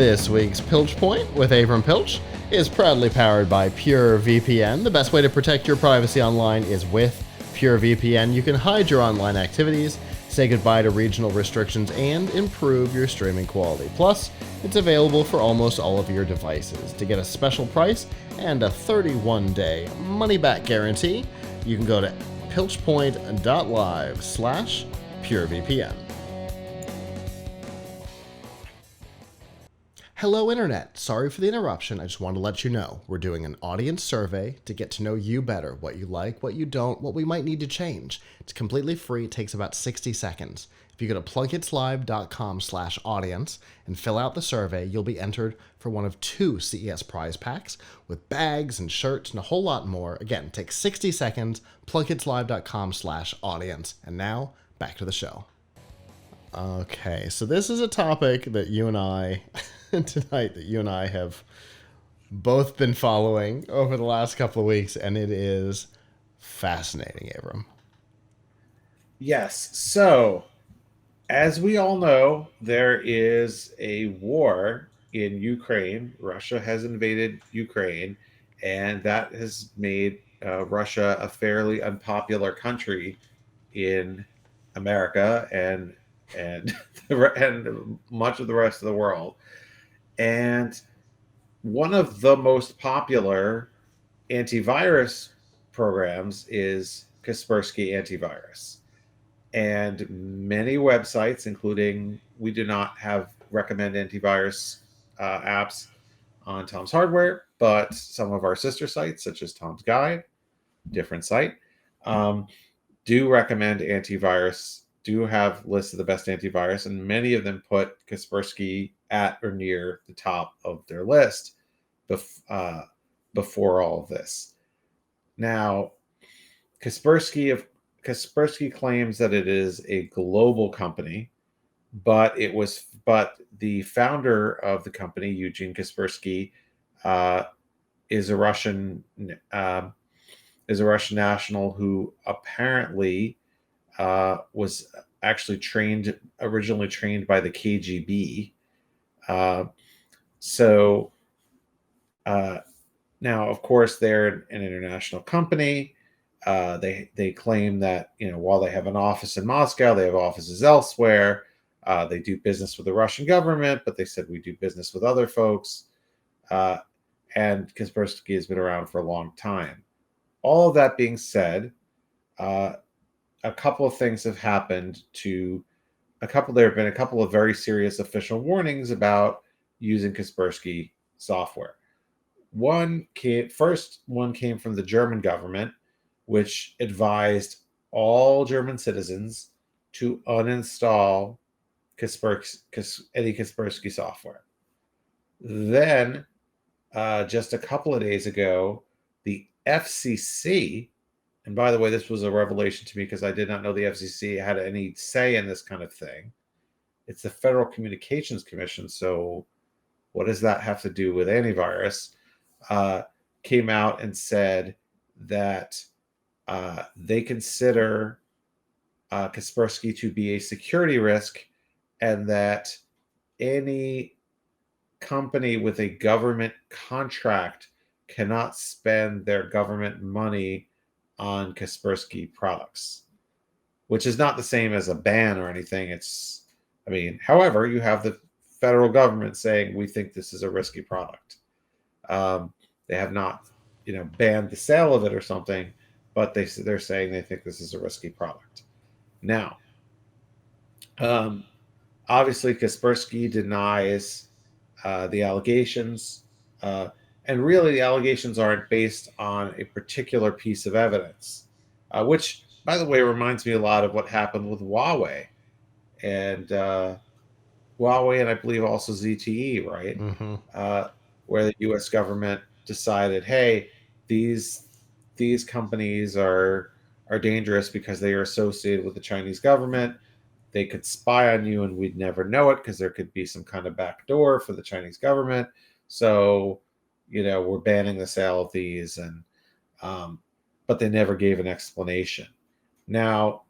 This week's Piltch Point with Abram Piltch is proudly powered by PureVPN. The best way to protect your privacy online is with PureVPN. You can hide your online activities, say goodbye to regional restrictions, and improve your streaming quality. Plus, it's available for almost all of your devices. To get a special price and a 31-day money-back guarantee, you can go to piltchpoint.live/PureVPN. Hello, Internet. Sorry for the interruption. I just want to let you know we're doing an audience survey to get to know you better, what you like, what you don't, what we might need to change. It's completely free. It takes about 60 seconds. If you go to PLUGHITZlive.com/audience and fill out the survey, you'll be entered for one of 2 CES prize packs with bags and shirts and a whole lot more. Again, it takes 60 seconds, PLUGHITZlive.com/audience. And now, back to the show. Okay, so this is a topic that you and I, tonight, that you and I have both been following over the last couple of weeks, and it is fascinating, Abram. Yes, so as we all know, there is a war in Ukraine. Russia has invaded Ukraine, and that has made Russia a fairly unpopular country in America and and much of the rest of the world. And one of the most popular antivirus programs is Kaspersky Antivirus. And many websites, including, we do not recommend antivirus apps on Tom's Hardware, but some of our sister sites, such as Tom's Guide, different site, do recommend antivirus, do have lists of the best antivirus, and many of them put Kaspersky at or near the top of their list before all of this. Now, Kaspersky claims that it is a global company, but the founder of the company, Eugene Kaspersky, is a Russian national who apparently was actually originally trained by the KGB. Now, of course, they're an international company. They claim that, while they have an office in Moscow, they have offices elsewhere. They do business with the Russian government, but they said we do business with other folks. And Kaspersky has been around for a long time. All of that being said, a couple of things have happened there have been a couple of very serious official warnings about using Kaspersky software. First one came from the German government, which advised all German citizens to uninstall any Kaspersky software. Then, just a couple of days ago, the FCC, and by the way, this was a revelation to me because I did not know the FCC had any say in this kind of thing. It's the Federal Communications Commission, so what does that have to do with antivirus? Came out and said that they consider Kaspersky to be a security risk, and that any company with a government contract cannot spend their government money on Kaspersky products, which is not the same as a ban or anything. However, you have the federal government saying we think this is a risky product. They have not, banned the sale of it or something, but they're saying they think this is a risky product. Now, obviously, Kaspersky denies the allegations, and really the allegations aren't based on a particular piece of evidence, which, by the way, reminds me a lot of what happened with Huawei, and I believe also ZTE, right? Mm-hmm. Where the U.S. government decided, hey, these companies are dangerous because they are associated with the Chinese government. They could spy on you and we'd never know it because there could be some kind of backdoor for the Chinese government. So, we're banning the sale of these, but they never gave an explanation. Now,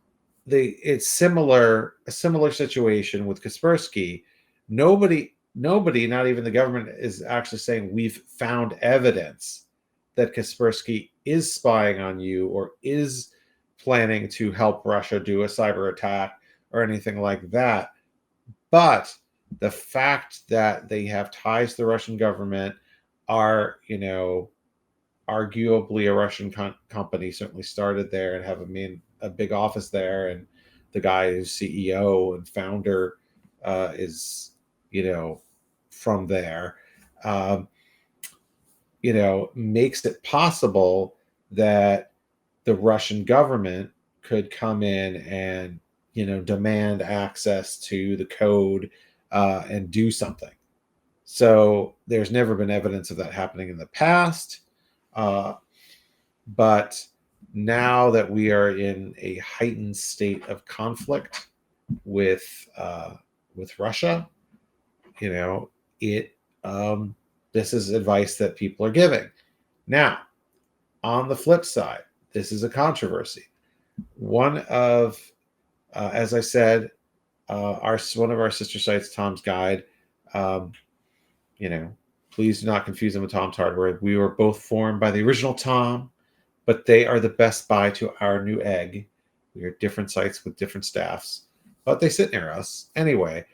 it's a similar situation with Kaspersky. Nobody nobody, not even the government, is actually saying we've found evidence that Kaspersky is spying on you or is planning to help Russia do a cyber attack or anything like that. But the fact that they have ties to the Russian government, are, arguably a Russian company, certainly started there and have a big office there, and the guy who's CEO and founder is, from there. Um, makes it possible that the Russian government could come in and, demand access to the code and do something. So there's never been evidence of that happening in the past. But now that we are in a heightened state of conflict with Russia, it this is advice that people are giving. Now, on the flip side, this is a controversy. One of, as I said, one of our sister sites, Tom's Guide. Please do not confuse them with Tom's Hardware. We were both formed by the original Tom, but they are the Best Buy to our new egg. We are different sites with different staffs, but they sit near us anyway.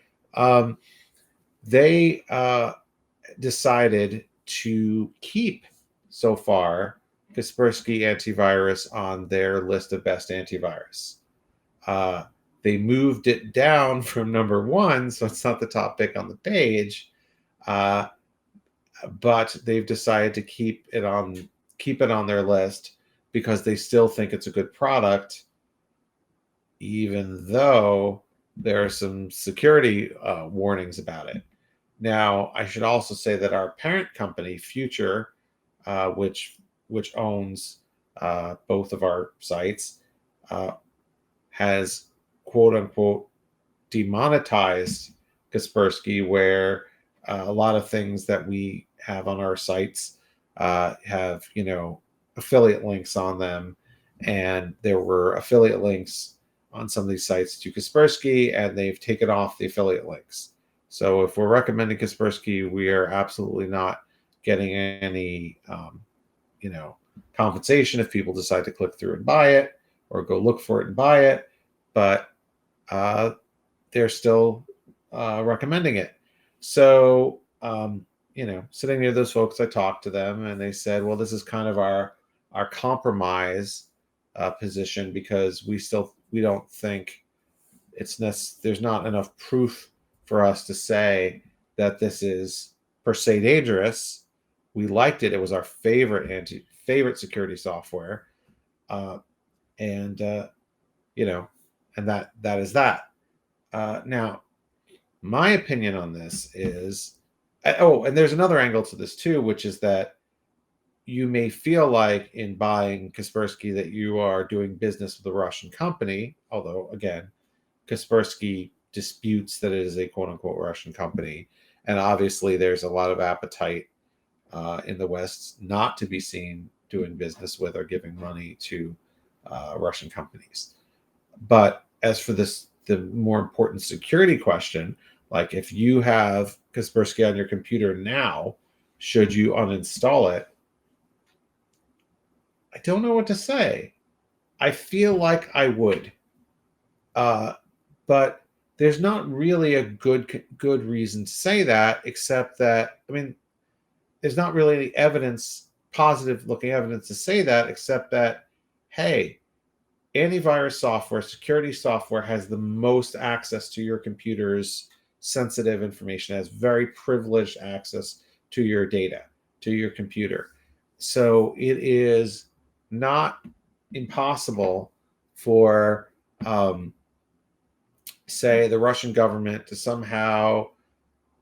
They decided to keep, so far, Kaspersky Antivirus on their list of best antivirus. They moved it down from number 1, so it's not the top pick on the page, but they've decided to keep it on their list because they still think it's a good product, even though there are some security warnings about it. Now, I should also say that our parent company, Future, which owns both of our sites, has quote unquote demonetized Kaspersky, where a lot of things that we have on our sites have affiliate links on them, and there were affiliate links on some of these sites to Kaspersky, and they've taken off the affiliate links. So if we're recommending Kaspersky, we are absolutely not getting any compensation if people decide to click through and buy it or go look for it and buy it, but they're still recommending it. So sitting near those folks, I talked to them, and they said, well, this is kind of our compromise position, because we don't think there's not enough proof for us to say that this is per se dangerous. We liked it; it was our favorite security software, and that is that. Now, my opinion on this is, and there's another angle to this too, which is that you may feel like in buying Kaspersky that you are doing business with a Russian company, although again, Kaspersky disputes that it is a quote unquote Russian company. And obviously there's a lot of appetite in the West not to be seen doing business with or giving money to Russian companies. But as for the more important security question, like if you have Kaspersky on your computer now, should you uninstall it? I don't know what to say. I feel like I would. But there's not really a good reason to say that, except that, there's not really any positive looking evidence to say that, except that, hey, antivirus software, security software has the most access to your computer's sensitive information, has very privileged access to your data, to your computer. So it is not impossible for, say, the Russian government to somehow,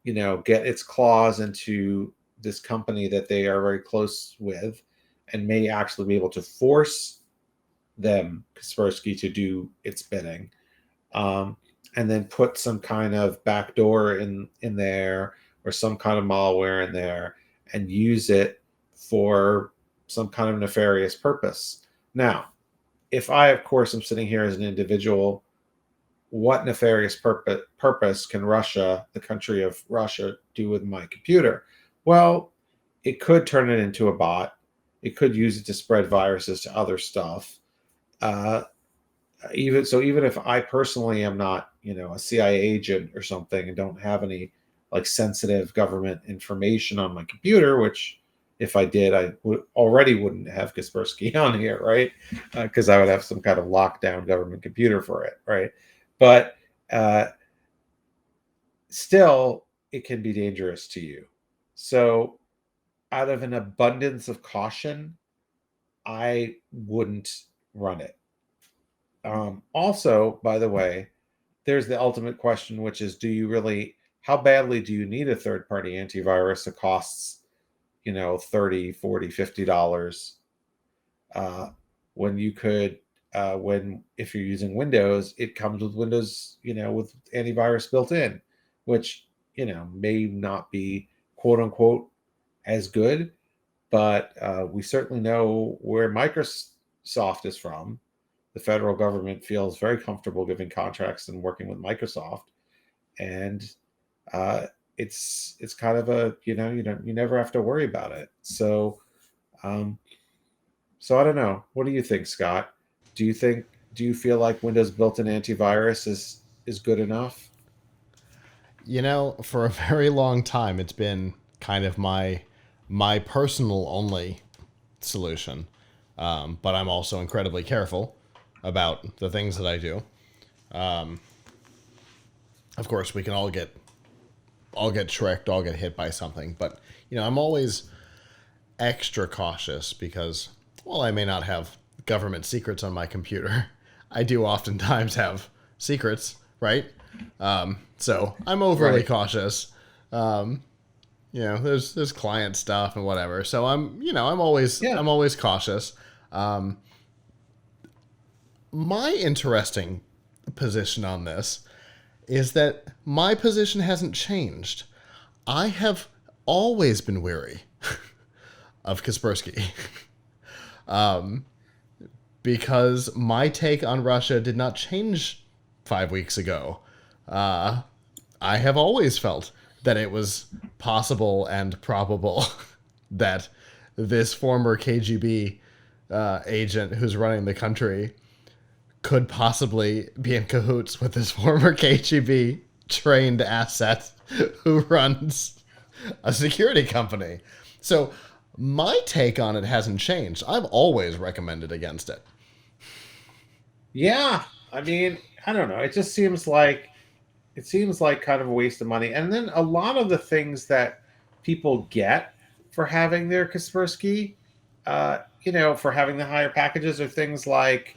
get its claws into this company that they are very close with, and may actually be able to force them, Kaspersky, to do its bidding, and then put some kind of backdoor in there, or some kind of malware in there, and use it for some kind of nefarious purpose. Now, if I, of course, am sitting here as an individual what nefarious purpose can Russia, the country of Russia, do with my computer? Well, it could turn it into a bot. It could use it to spread viruses to other stuff. Uh, even if I personally am not, a CIA agent or something and don't have any like sensitive government information on my computer, which if I did, I wouldn't have Kaspersky on here, right? Because I would have some kind of lockdown government computer for it, right? But still, it can be dangerous to you. So, out of an abundance of caution, I wouldn't run it. Also, by the way, there's the ultimate question, which is, how badly do you need a third-party antivirus that costs, $30, $40, $50, when you could, if you're using Windows, it comes with Windows, with antivirus built in, which, may not be quote unquote as good, but we certainly know where Microsoft is from. The federal government feels very comfortable giving contracts and working with Microsoft, and it's kind of you never have to worry about it. So, so I don't know. What do you think, Scott? Do you feel like Windows built-in antivirus is good enough? For a very long time, it's been kind of my personal only solution. But I'm also incredibly careful about the things that I do. Of course, we can all get tricked, all get hit by something, but I'm always extra cautious because, while I may not have government secrets on my computer, I do oftentimes have secrets, right? So I'm overly cautious. There's client stuff and whatever. So I'm always cautious. My interesting position on this is that my position hasn't changed. I have always been wary of Kaspersky. Because my take on Russia did not change 5 weeks ago. I have always felt that it was possible and probable that this former KGB agent who's running the country could possibly be in cahoots with this former KGB trained asset who runs a security company. So my take on it hasn't changed. I've always recommended against it. Yeah, I mean, I don't know. It just seems like kind of a waste of money. And then a lot of the things that people get for having their Kaspersky, for having the higher packages are things like,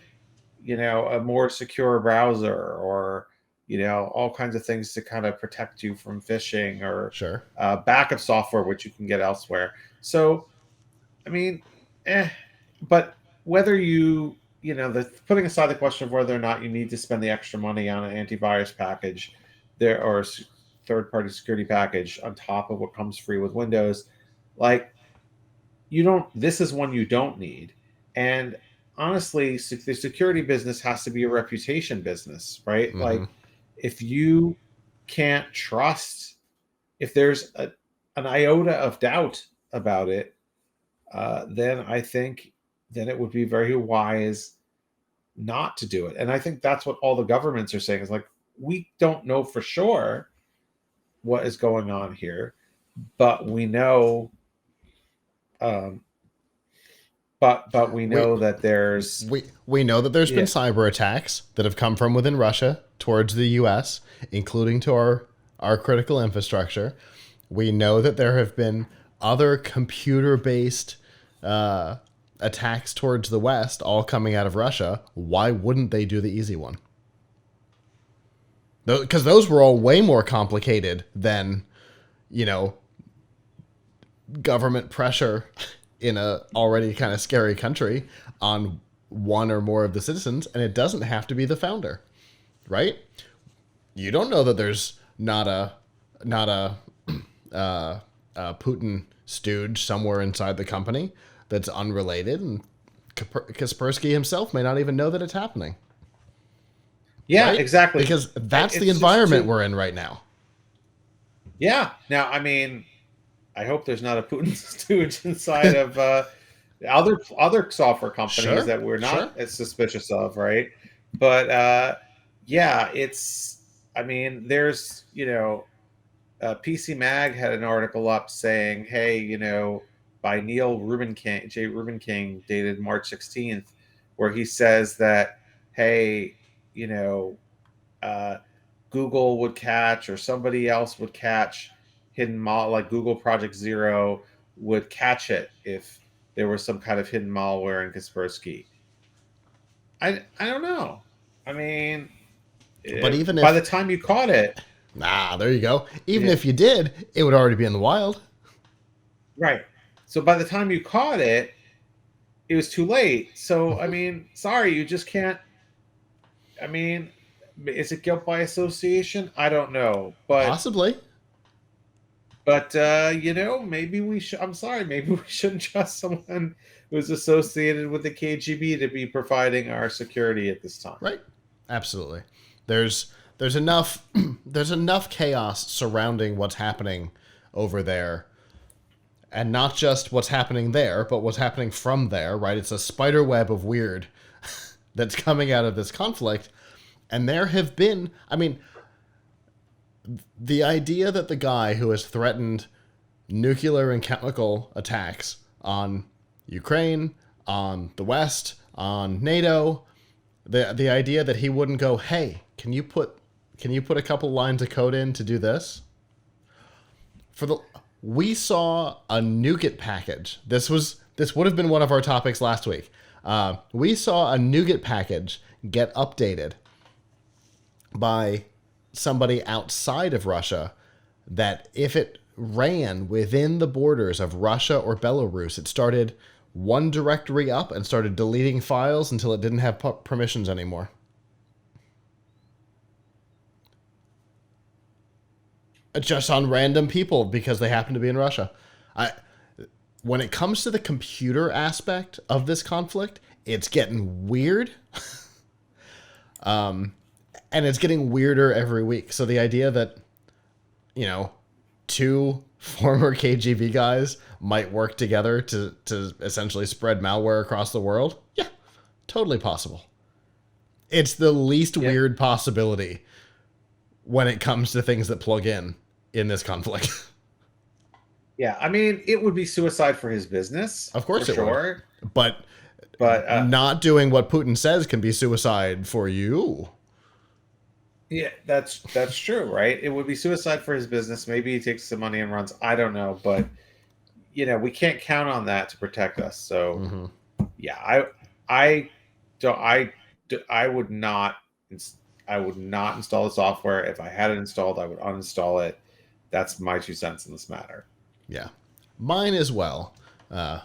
a more secure browser, or, all kinds of things to kind of protect you from phishing, or Sure. Backup software, which you can get elsewhere. So, I mean, but whether putting aside the question of whether or not you need to spend the extra money on an antivirus package or third-party security package on top of what comes free with Windows, like, this is one you don't need. And honestly, the security business has to be a reputation business, right? Mm-hmm. Like, if you can't trust, if there's an iota of doubt about it, then I think it would be very wise not to do it. And I think that's what all the governments are saying, is like, we don't know for sure what is going on here, but we know, but we know that there's we know that there's been cyber attacks that have come from within Russia towards the US, including to our critical infrastructure. We know that there have been other computer-based attacks towards the West, all coming out of Russia. Why wouldn't they do the easy one? Because those were all way more complicated than, government pressure in a already kind of scary country on one or more of the citizens, and it doesn't have to be the founder, right? You don't know that there's not a Putin stooge somewhere inside the company that's unrelated, and Kaspersky himself may not even know that it's happening. Yeah, right? exactly. Because that's the It's just environment too. we're in right now. Yeah. Now, I mean, I hope there's not a Putin stooge inside of other software companies Sure, that we're sure. not as suspicious of, right? But yeah, it's. I mean, there's PC Mag had an article up saying, hey, by Neil Rubin King, J. Rubin King, dated March 16th, where he says that, hey, you know, uh, Google would catch or somebody else would catch hidden like Google Project Zero would catch it if there was some kind of hidden malware in Kaspersky. I don't know. I mean, But even by if, the time you caught it, there you go. Even yeah, if you did, it would already be in the wild. right. So by the time you caught it, it was too late. So I Mhm. mean, sorry, you just can't. I mean, is it guilt by association? I don't know, Possibly. but maybe we should. I'm sorry, maybe we shouldn't trust someone who's associated with the KGB to be providing our security at this time. Right. Absolutely. There's enough there's enough chaos surrounding what's happening over there, and not just what's happening there, but what's happening from there, right? It's a spider web of weird that's coming out of this conflict. And there have been, I mean, the idea that the guy who has threatened nuclear and chemical attacks on Ukraine, on the West, on NATO, the idea that he wouldn't go, hey, can you put a couple lines of code in to do this? For the We saw a NuGet package. This would have been one of our topics last week. We saw a NuGet package get updated by somebody outside of Russia, that if it ran within the borders of Russia or Belarus, it started one directory up and started deleting files until it didn't have permissions anymore. Just on random people because they happen to be in Russia. I When it comes to the computer aspect of this conflict, it's getting weird. And it's getting weirder every week. So the idea that, you know, two former KGB guys might work together to essentially spread malware across the world, yeah, totally possible. It's the least Yeah, weird possibility when it comes to things that plug in this conflict. yeah. I mean, it would be suicide for his business Of for course it would. sure. But But not doing what Putin says can be suicide for you. yeah, that's true, right? It would be suicide for his business. Maybe he takes some money and runs. I don't know, but we can't count on that to protect us. So Mm-hmm. yeah, I don't I would not I would not install the software. If I had it installed, I would uninstall it. That's my 2 cents in this matter. Yeah. Mine as well. Uh,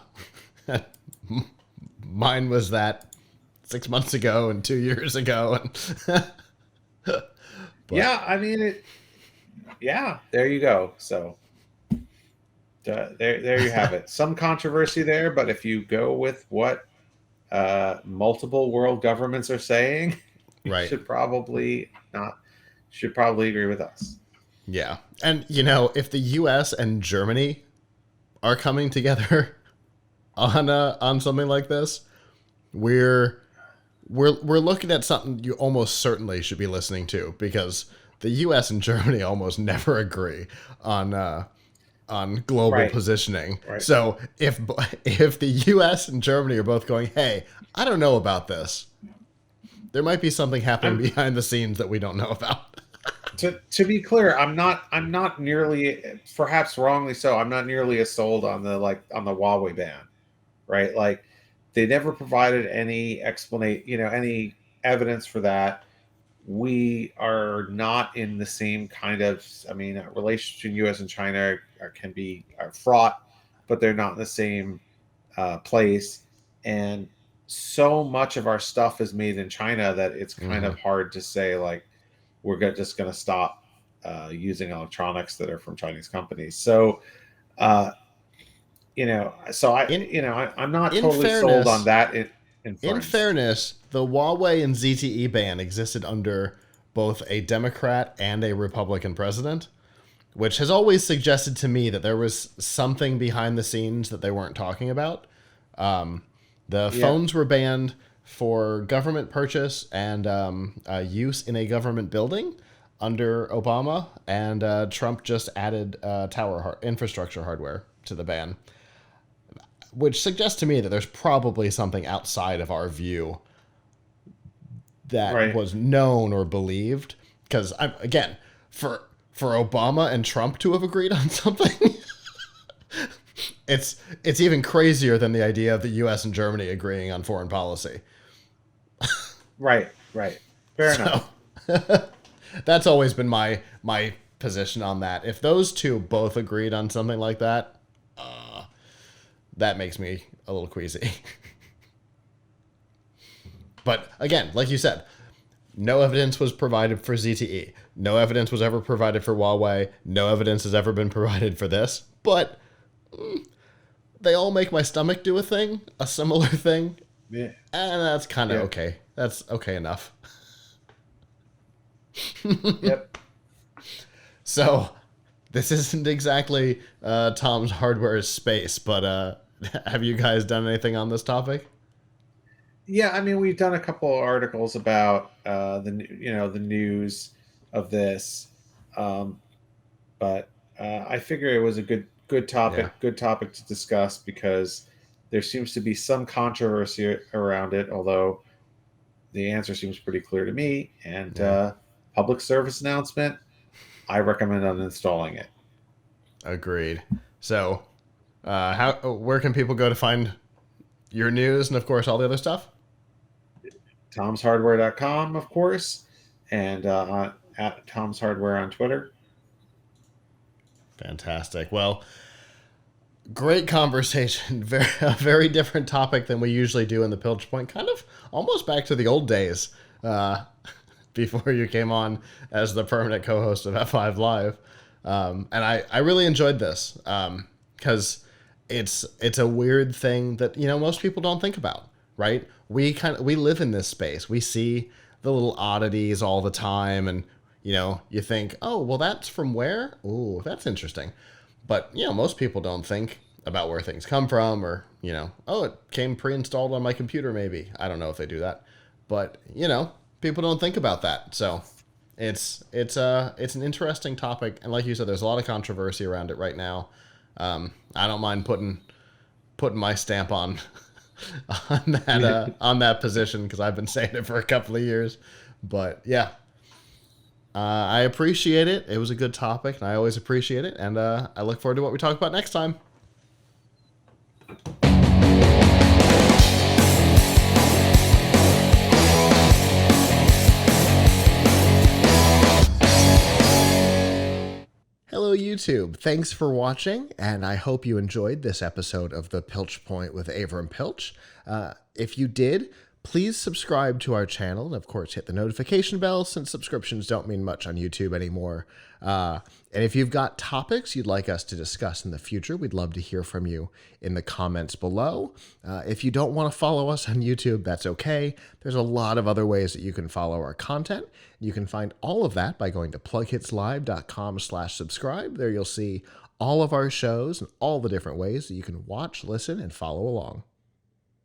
Mine was that 6 months ago and 2 years ago. But Yeah, I mean it. Yeah, there you go. So there you have it. Some controversy there, but if you go with what multiple world governments are saying, you right. should probably agree with us. Yeah. And if the US and Germany are coming together on something like this, we're we're looking at something you almost certainly should be listening to, because the US and Germany almost never agree on global Right, positioning. right. So if the US and Germany are both going, "Hey, I don't know about this," there might be something happening I'm behind the scenes that we don't know about. to be clear, I'm not nearly, perhaps wrongly so, I'm not nearly as sold on the Huawei ban, right? Like they never provided any any evidence for that. We are not in the same kind of, I mean, relations between US and China can be fraught, but they're not in the same place. And so much of our stuff is made in China that it's kind Mm-hmm. of hard to say, like, just going to stop using electronics that are from Chinese companies. So, uh, so In I'm not in totally sold on fairness, that In fairness, the Huawei and ZTE ban existed under both a Democrat and a Republican president, which has always suggested to me that there was something behind the scenes that they weren't talking about. The phones were banned for government purchase and use in a government building under Obama, and Trump just added infrastructure hardware to the ban, which suggests to me that there's probably something outside of our view that was known or believed. Because, again, for Obama and Trump to have agreed on something, it's even crazier than the idea of the U.S. and Germany agreeing on foreign policy. Right. Fair enough. That's always been my position on that. If those two both agreed on something like that, that makes me a little queasy. But again, like you said, no evidence was provided for ZTE. No evidence was ever provided for Huawei. No evidence has ever been provided for this. But they all make my stomach do a similar thing. Yeah. And that's kind of okay. That's okay enough. Yep. So, this isn't exactly Tom's Hardware's space, but have you guys done anything on this topic? Yeah, I mean, we've done a couple of articles about the news of this, but I figure it was a good topic to discuss, because there seems to be some controversy around it, although the answer seems pretty clear to me. And public service announcement, I recommend uninstalling it. Agreed. So, where can people go to find your news and, of course, all the other stuff? Tom'sHardware.com, of course, and at Tom's Hardware on Twitter. Fantastic. Well, great conversation. A very different topic than we usually do in the Piltch Point. Kind of almost back to the old days before you came on as the permanent co-host of F5 Live. And I really enjoyed this because it's a weird thing that, most people don't think about, right? We live in this space. We see the little oddities all the time, and you think, oh, well, that's from where? Ooh, that's interesting. But most people don't think about where things come from, or oh, it came pre-installed on my computer. Maybe, I don't know if they do that, but people don't think about that. So it's an interesting topic, and like you said, there's a lot of controversy around it right now. I don't mind putting my stamp on that position, because I've been saying it for a couple of years. But yeah, I appreciate it. It was a good topic, and I always appreciate it. And I look forward to what we talk about next time. Hello, YouTube. Thanks for watching, and I hope you enjoyed this episode of the Piltch Point with Avram Piltch. If you did, please subscribe to our channel, and of course hit the notification bell, since subscriptions don't mean much on YouTube anymore. And if you've got topics you'd like us to discuss in the future, we'd love to hear from you in the comments below. If you don't want to follow us on YouTube, that's okay. There's a lot of other ways that you can follow our content. You can find all of that by going to plughitslive.com/subscribe. There you'll see all of our shows and all the different ways that you can watch, listen, and follow along.